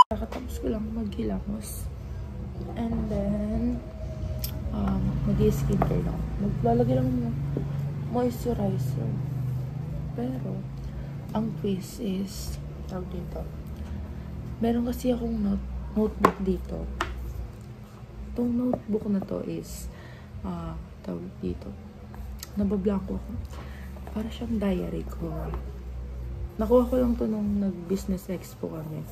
Kakatapos ko lang maghilamos. And then, mag-skincare lang. Maglalagay lang ng moisturizer. Pero, ang face is, tawag dito. Meron kasi akong notebook dito. Itong notebook na to is, tawag dito. Nabablanko ako. Para siyang diary ko. Nakuha ko lang to nung nag-business expo kami.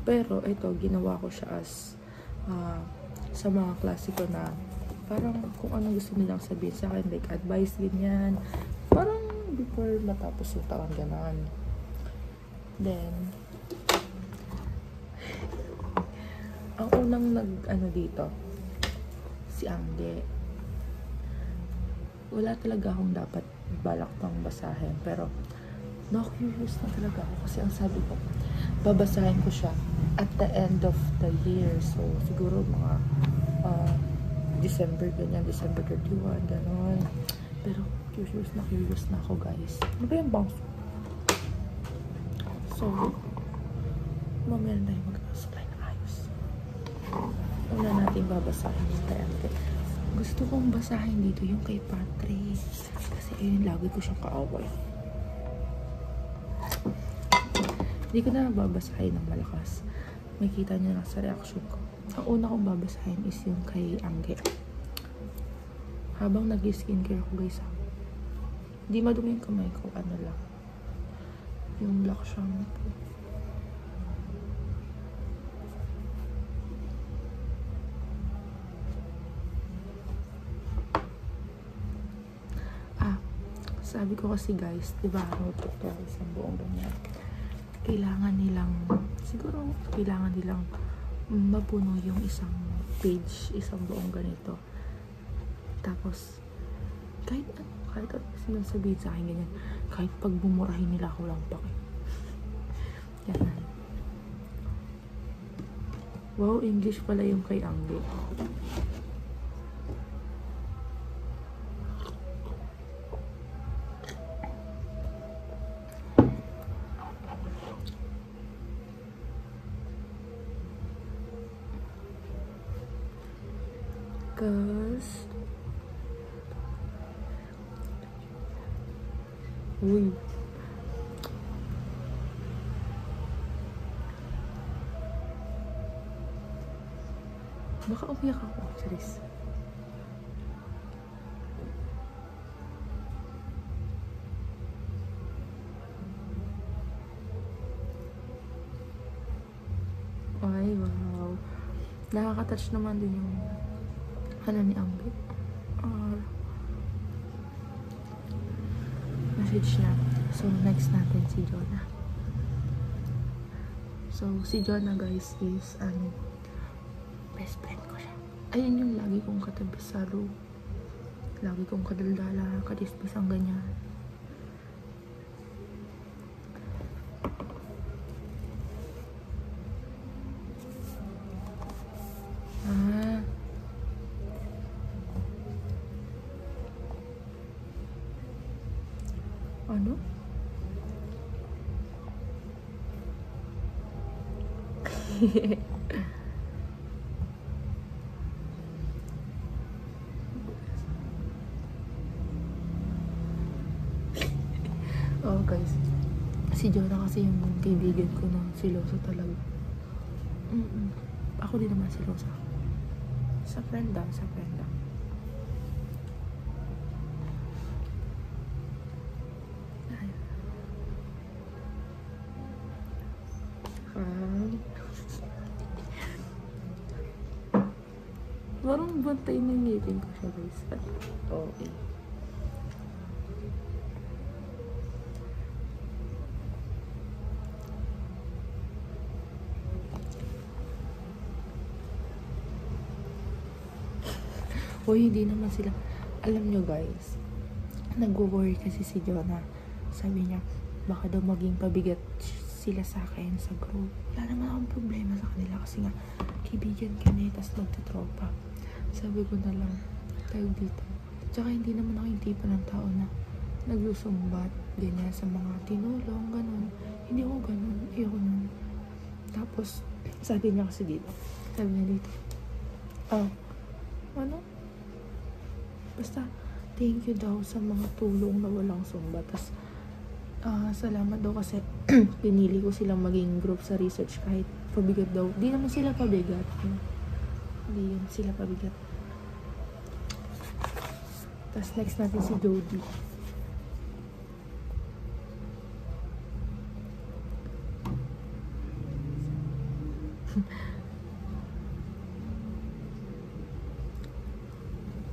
Pero, ito, ginawa ko siya as sa mga klase ko na parang kung ano gusto nilang sabihin sa akin, like advice, ganyan. Parang before matapos yung taon, gano'n. Then, ang unang dito, si Angge. Wala talaga akong dapat balak pang basahin. Pero, curious na talaga ako kasi ang sabi ko, babasahin ko siya at the end of the year. So, siguro mga December, ganyan, December 31, gano'n. Pero, curious na ako, guys. Ano ba yung bounce? So, mamaya na tayo mag-supply na ayos. Una natin babasahin yung kay Ate. Gusto kong basahin dito yung kay Patrice. Kasi ayun, lagi ko siyang kaaway. Hindi ko na babasahin ng malakas. Makita niyo na sa reaction ko. Ang una kong babasahin is yung kay Angge. Habang nag-skincare ko, guys, hindi madumi yung kamay ko. Ano lang. Yung black shampoo. Sabi ko kasi, guys, diba, notebook to isang buong ganyan. Kailangan nilang mapuno yung isang page, isang buong ganito. Tapos, kahit ano sinasabihin sa akin ganyan, kahit pag bumurahin nila ako lang pake. Yan. Wow, English pala yung kay Angge. Uy. Baka umiyak ako, Charis. Ay, wow. Nakaka-touch naman din yung ni Angge. Message niya. So, next natin si Jonah. So, si Jonah, guys, is best friend ko siya. Ayun yung lagi kong katabi sa room. Lagi kong kadaldala, kadismis ang ganyan. Ano? Oh, guys. Si Jonah kasi yung kaibigan ko na siloso talaga. Ako din naman silosa. Sa friend lang. Parang bantay na ngipin ko siya, guys. Okay. O hindi naman sila. Alam nyo, guys, nag-worry kasi si Jonah. Sabi niya, baka daw maging pabigat sila sa akin sa group. Wala naman akong problema sa kanila kasi nga kaibigan kami, tas magtatropa. Sabi ko na lang, tayo dito. Tsaka hindi naman ako yung tipo ng tao na nagsusumbat, ganyan, sa mga tinulong, ganun. Hindi ako ganun. Ayoko nun. Tapos, sabi niya kasi dito. Sabi niya dito. Ano? Basta, thank you daw sa mga tulong na walang sumba. Tapos, salamat daw kasi pinili ko silang maging group sa research kahit pabigat daw. Di naman sila pabigat. Hindi yun sila pabigat. Tapos next natin si Jody.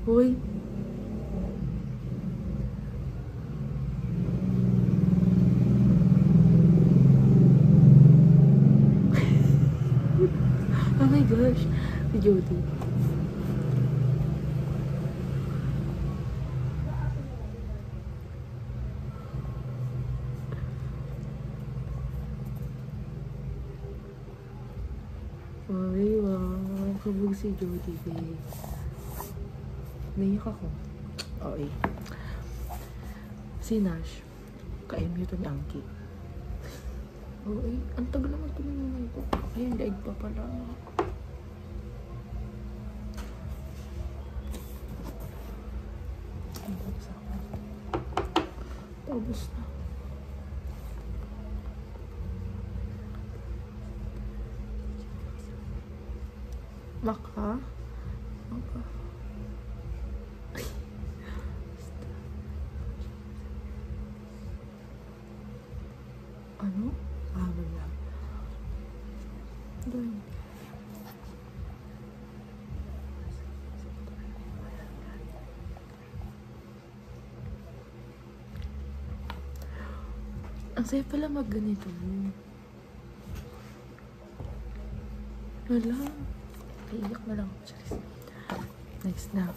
Hoy. Oh my gosh. Si Jody. Ay, wow. Kabog si Jody, babe. Naiyak ako. Okay. Si Nash. Ka-mute ni Angki. Okay. Ang tagal naman tumingin ko. Ayun, daig pa pala. Tapos na. Maka. Ano? Wala. Doon. Ang saya pala magganito. Wala. Iiyak na lang. Next na.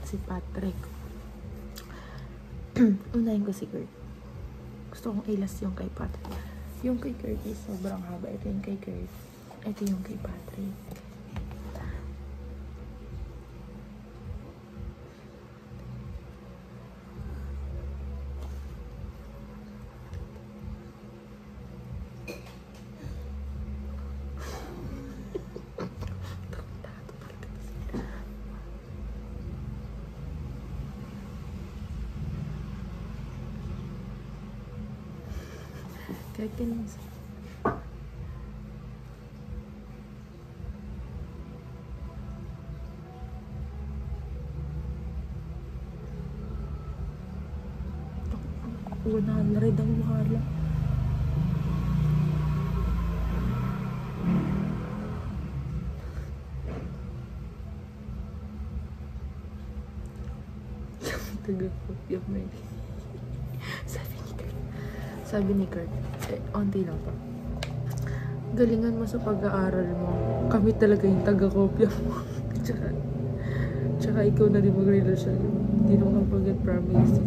Si Patrick. Unahin ko si Kurt. Gusto kong ilas yung kay Patrick. Yung kay Kurt is sobrang haba. Ito yung kay Kurt. Ito yung kay Patrick. Kahit ganun siya. Una na rin ang mahala. Taga-kopya mo yun. Sabi ni Kurt, onti lang pa. Galingan mo sa pag-aaral mo. Kami talaga yung taga-kopya mo. tsaka ikaw na din mag-relasyon. Hindi naman forget promise.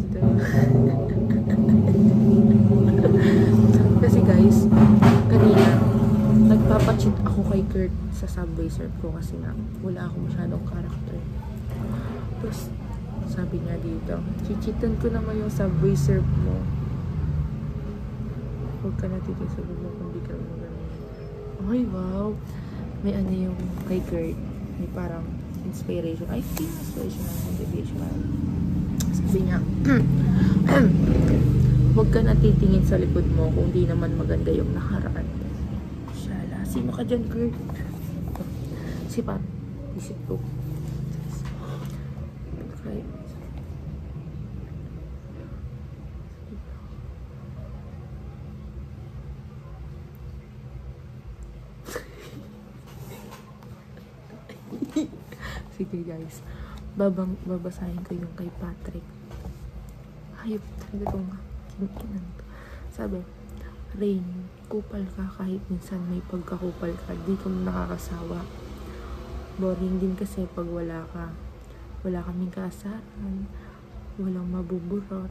Kasi guys, kanina, nagpapacheat ako kay Kurt sa Subway Surf ko kasi nga, wala akong masyadong character. Tapos, sabi niya dito, chichitan ko naman yung Subway Surf mo. Huwag ka natitin sa bubong kung di ka naman ganun. Ay, wow. May ano yung kay Kurt. May parang inspiration. I think inspirational, motivational. Sabi niya, huwag ka natitingin sa likod mo kung di naman maganda yung nakaraan. Shala. Sino ka dyan, Kurt? Si Pat. Isip ko. Okay. Sige guys, babasahin ko yung kay Patrick. Hayop talaga itong kinikinan to. Sabi, Rain, kupal ka kahit minsan may pagkakupal ka, di ka nakakasawa. Boring din kasi pag wala ka. Wala kaming kaasaran, walang mabuburot.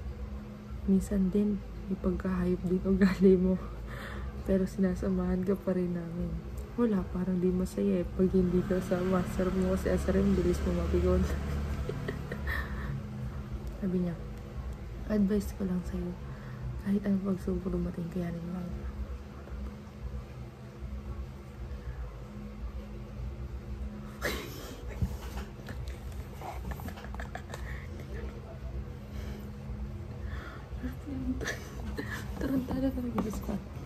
Minsan din, may pagkahayop din ugali mo. Pero sinasamahan ka pa rin namin. Wala, parang di masaya eh. Pag hindi ka sa master mo kasi asarin, bilis mo mapigon. Sabi niya, advice ko lang sa'yo, kahit anong pagsubok dumating, kayanin lang. Tarantado talaga si Patrick.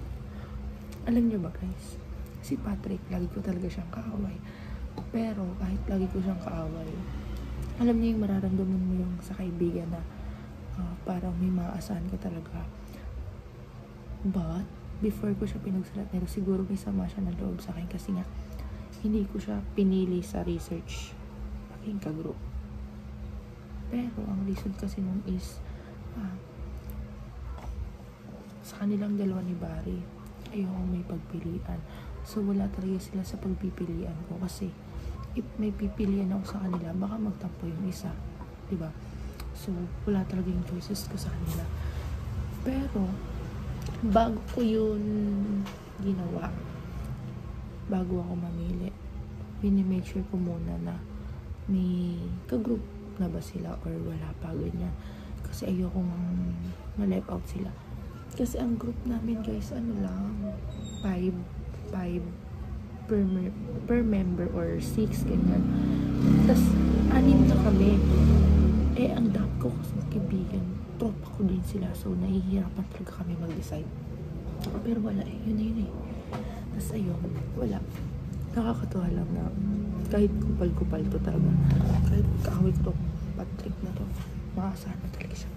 Alam niyo ba guys, si Patrick, lagi ko talaga siyang kaaway. Pero kahit lagi ko siyang kaaway, alam niyo yung mararamdaman mo yung sa kaibigan na parang may maaasahan ka talaga. But, before ko siya pinagsalat nito, siguro may sama siya na loob sa akin kasi nga, hindi ko siya pinili sa research aking kagroup. Pero, ang reason kasi nun is, sa kanilang dalawa ni Barry, ayokong may pagpilian. So, wala talaga sila sa pagpipilian ko kasi, if may pipilian ako sa kanila, baka magtampo yung isa. Diba? So, wala talaga yung choices ko sa kanila. Pero, bago ko yun ginawa, bago ako mamili, make sure ko muna na may kagroup na ba sila or wala pa, ganyan. Kasi ayokong ma-left out sila. Kasi ang group namin guys, ano lang, 5 per member or 6, ganyan. Tapos, 6 na kami. Ang dami ko kasi kaibigan, tropa ko din sila. So, nahihirapan talaga kami mag-decide. Pero wala yun na yun Tapos ayun, wala. Nakakatuwa lang na kahit kupal-kupal to talaga. Kahit kaaway ko to, Patrick na to, maasahan na talaga siya.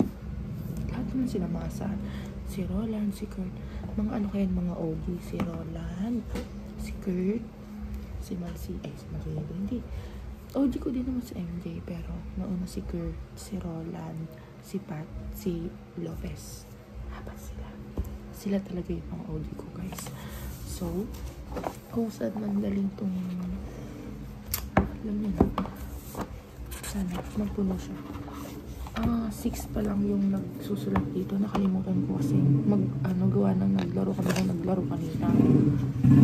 Lahat naman sila maasahan. Si Roland, si Kurt, mga ano kaya mga OG, si Roland, si Kurt, si Malsi, hindi. OG ko din naman si MJ, pero nauna si Kurt, si Roland, si Pat, si Lopez. Apat sila. Sila talaga yung mga OG ko, guys. So, kung saan man galing tong, alam niyo na, sana magpuno siya. 6 pa lang yung nagsusulat dito. Nakalimutan ko kasi gawa ng naglaro kanina.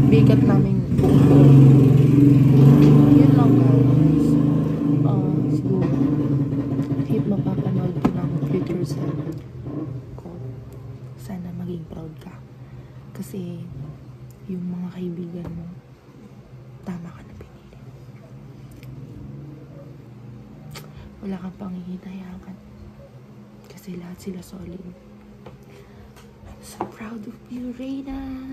Bigat namin buong. Yun lang guys. Siguro, if mapapanood ko ng future self ko, sana maging proud ka. Kasi, yung mga kaibigan mo, tama ka na pinili. Wala kang panghihinayaan. Kasi lahat sila solid. I'm so proud of you, Reyna.